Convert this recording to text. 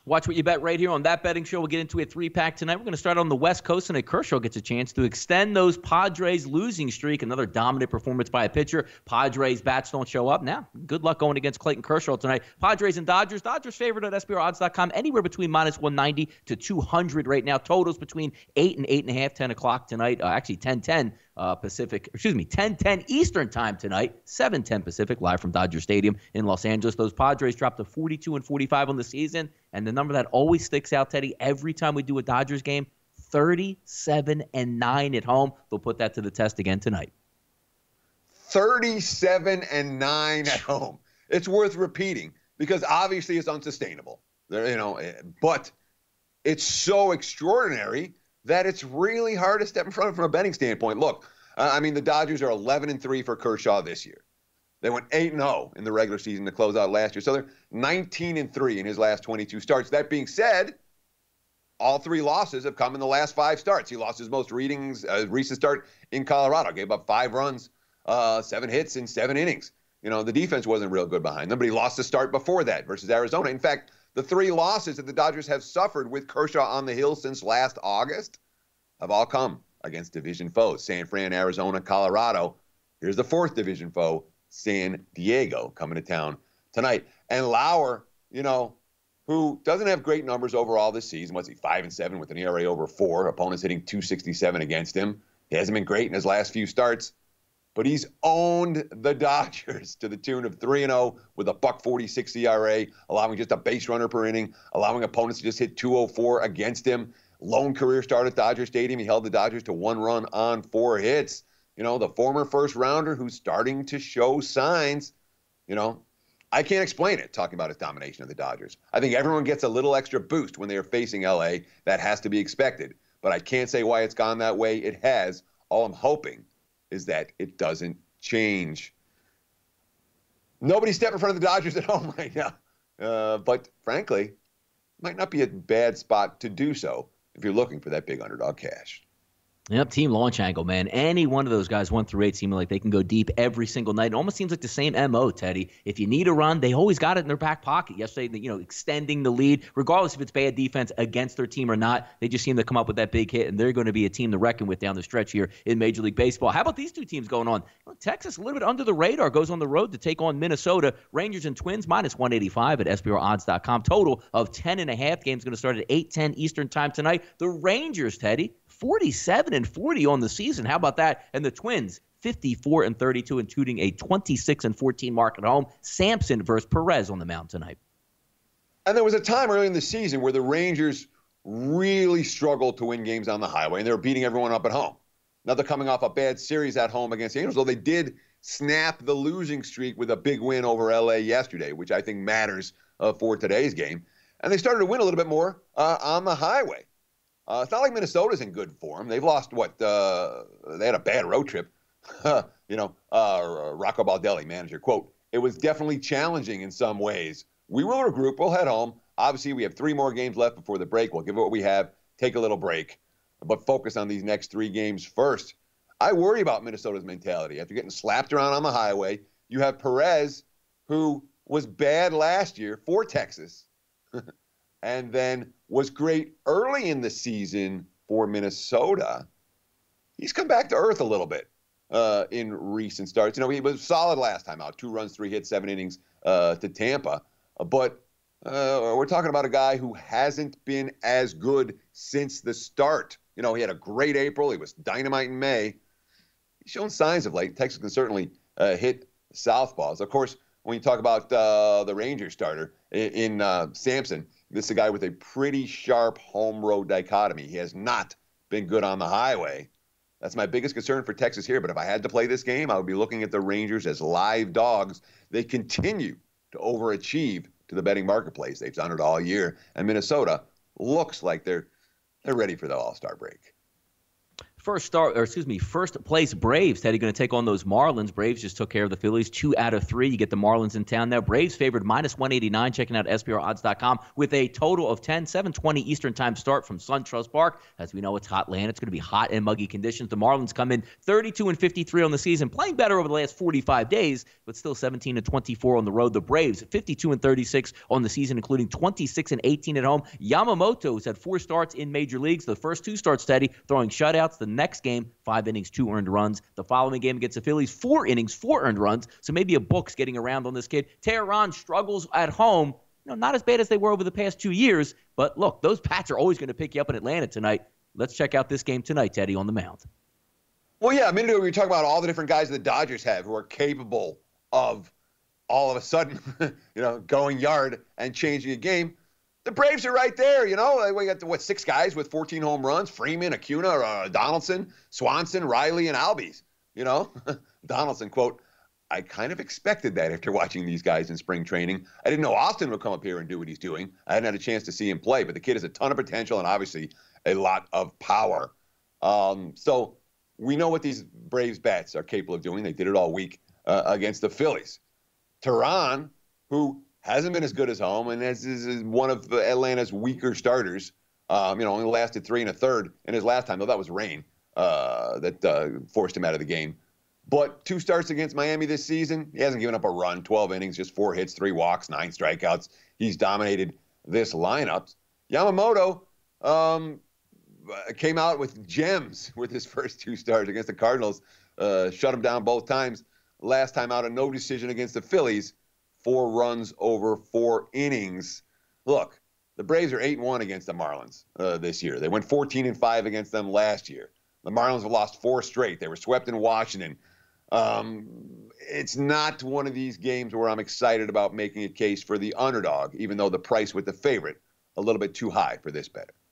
Watch what you bet right here on That Betting Show. We'll get into a three-pack tonight. We're going to start on the West Coast, and Kershaw gets a chance to extend those Padres losing streak. Another dominant performance by a pitcher. Padres bats don't show up. Now, good luck going against Clayton Kershaw tonight. Padres and Dodgers. Dodgers favored at SBRodds.com. Anywhere between minus 190 to 200 right now. Totals between 8 and 8.5, 10 o'clock tonight. Actually, 10:10 Pacific. 10:10 Eastern time tonight. 7:10 Pacific, live from Dodger Stadium in Los Angeles. Those Padres dropped to 42 and 45 on the season. And the number that always sticks out, Teddy, every time we do a Dodgers game, 37 and 9 at home. They'll put that to the test again tonight. 37 and 9 at home. It's worth repeating because obviously it's unsustainable. But it's so extraordinary that it's really hard to step in front of from a betting standpoint. Look, the Dodgers are 11 and 3 for Kershaw this year. They went 8-0 in the regular season to close out last year. So they're 19 and 3 in his last 22 starts. That being said, all 3 losses have come in the last 5 starts. He lost his most recent start in Colorado, gave up 5 runs, 7 hits in 7 innings. The defense wasn't real good behind them, but he lost the start before that versus Arizona. In fact, the 3 losses that the Dodgers have suffered with Kershaw on the hill since last August have all come against division foes, San Fran, Arizona, Colorado. Here's the 4th division foe, San Diego, coming to town tonight. And Lauer, who doesn't have great numbers overall this season. What's he, 5-7 with an ERA over 4. Opponents hitting .267 against him. He hasn't been great in his last few starts, but he's owned the Dodgers to the tune of 3-0 with a .46 ERA, allowing just a base runner per inning, allowing opponents to just hit .204 against him. Lone career start at Dodger Stadium. He held the Dodgers to 1 run on 4 hits. The former first-rounder who's starting to show signs, I can't explain it, talking about his domination of the Dodgers. I think everyone gets a little extra boost when they are facing L.A. That has to be expected. But I can't say why it's gone that way. It has. All I'm hoping is that it doesn't change. Nobody's stepping in front of the Dodgers at home right now. But frankly, might not be a bad spot to do so if you're looking for that big underdog cash. Yep, team launch angle, man. Any one of those guys, 1 through 8, seem like they can go deep every single night. It almost seems like the same MO, Teddy. If you need a run, they always got it in their back pocket. Yesterday, extending the lead, regardless if it's bad defense against their team or not, they just seem to come up with that big hit, and they're going to be a team to reckon with down the stretch here in Major League Baseball. How about these 2 teams going on? Well, Texas, a little bit under the radar, goes on the road to take on Minnesota. Rangers and Twins, minus 185 at SBRodds.com. Total of 10.5. Game's going to start at 8:10 Eastern time tonight. The Rangers, Teddy, 47 and 40 on the season. How about that? And the Twins, 54 and 32, including a 26 and 14 mark at home. Sampson versus Perez on the mound tonight. And there was a time early in the season where the Rangers really struggled to win games on the highway, and they were beating everyone up at home. Now they're coming off a bad series at home against the Angels, though they did snap the losing streak with a big win over L.A. yesterday, which I think matters for today's game. And they started to win a little bit more on the highway. It's not like Minnesota's in good form. They've lost they had a bad road trip. Rocco Baldelli, manager, quote, "It was definitely challenging in some ways. We will regroup. We'll head home. Obviously, we have 3 more games left before the break. We'll give it what we have, take a little break, but focus on these next 3 games first." I worry about Minnesota's mentality. After getting slapped around on the highway, you have Perez, who was bad last year for Texas, and then was great early in the season for Minnesota. He's come back to earth a little bit in recent starts. He was solid last time out. 2 runs, 3 hits, 7 innings to Tampa. But we're talking about a guy who hasn't been as good since the start. He had a great April. He was dynamite in May. He's shown signs of late. Texas can certainly hit southpaws. Of course, when you talk about the Rangers starter in Sampson, this is a guy with a pretty sharp home road dichotomy. He has not been good on the highway. That's my biggest concern for Texas here. But if I had to play this game, I would be looking at the Rangers as live dogs. They continue to overachieve to the betting marketplace. They've done it all year. And Minnesota looks like they're ready for the All-Star break. first place Braves, Teddy, going to take on those Marlins. Braves just took care of the Phillies 2 out of 3. You get the Marlins in town now. Braves favored -189, checking out SPRodds.com with a total of 10, 7:20 Eastern time start from SunTrust Park. As we know, it's hot land. It's going to be hot and muggy conditions. The Marlins come in 32-53 on the season, playing better over the last 45 days, but still 17-24 on the road. The Braves 52-36 on the season, including 26-18 at home. Yamamoto has had 4 starts in major leagues. The first 2 starts, Teddy, throwing shutouts. The next game, 5 innings, 2 earned runs. The following game against the Phillies, 4 innings, 4 earned runs. So maybe a book's getting around on this kid. Tehran struggles at home. Not as bad as they were over the past 2 years. But look, those Pats are always going to pick you up in Atlanta tonight. Let's check out this game tonight, Teddy, on the mound. Well, yeah, a minute ago we were talking about all the different guys the Dodgers have who are capable of all of a sudden, going yard and changing a game. The Braves are right there, We got, 6 guys with 14 home runs? Freeman, Acuna, Donaldson, Swanson, Riley, and Albies. Donaldson, quote, I kind of expected that after watching these guys in spring training. I didn't know Austin would come up here and do what he's doing. I hadn't had a chance to see him play, but the kid has a ton of potential and obviously a lot of power. So we know what these Braves bats are capable of doing. They did it all week against the Phillies. Tehran, who hasn't been as good as home, and is one of Atlanta's weaker starters. Only lasted 3 1/3 in his last time, though that was rain that forced him out of the game. But 2 starts against Miami this season. He hasn't given up a run, 12 innings, just 4 hits, 3 walks, 9 strikeouts. He's dominated this lineup. Yamamoto came out with gems with his first 2 starts against the Cardinals. Shut him down both times. Last time out, a no decision against the Phillies. 4 runs over 4 innings. Look, the Braves are 8-1 against the Marlins this year. They went 14-5 against them last year. The Marlins have lost 4 straight. They were swept in Washington. It's not one of these games where I'm excited about making a case for the underdog, even though the price with the favorite a little bit too high for this bet.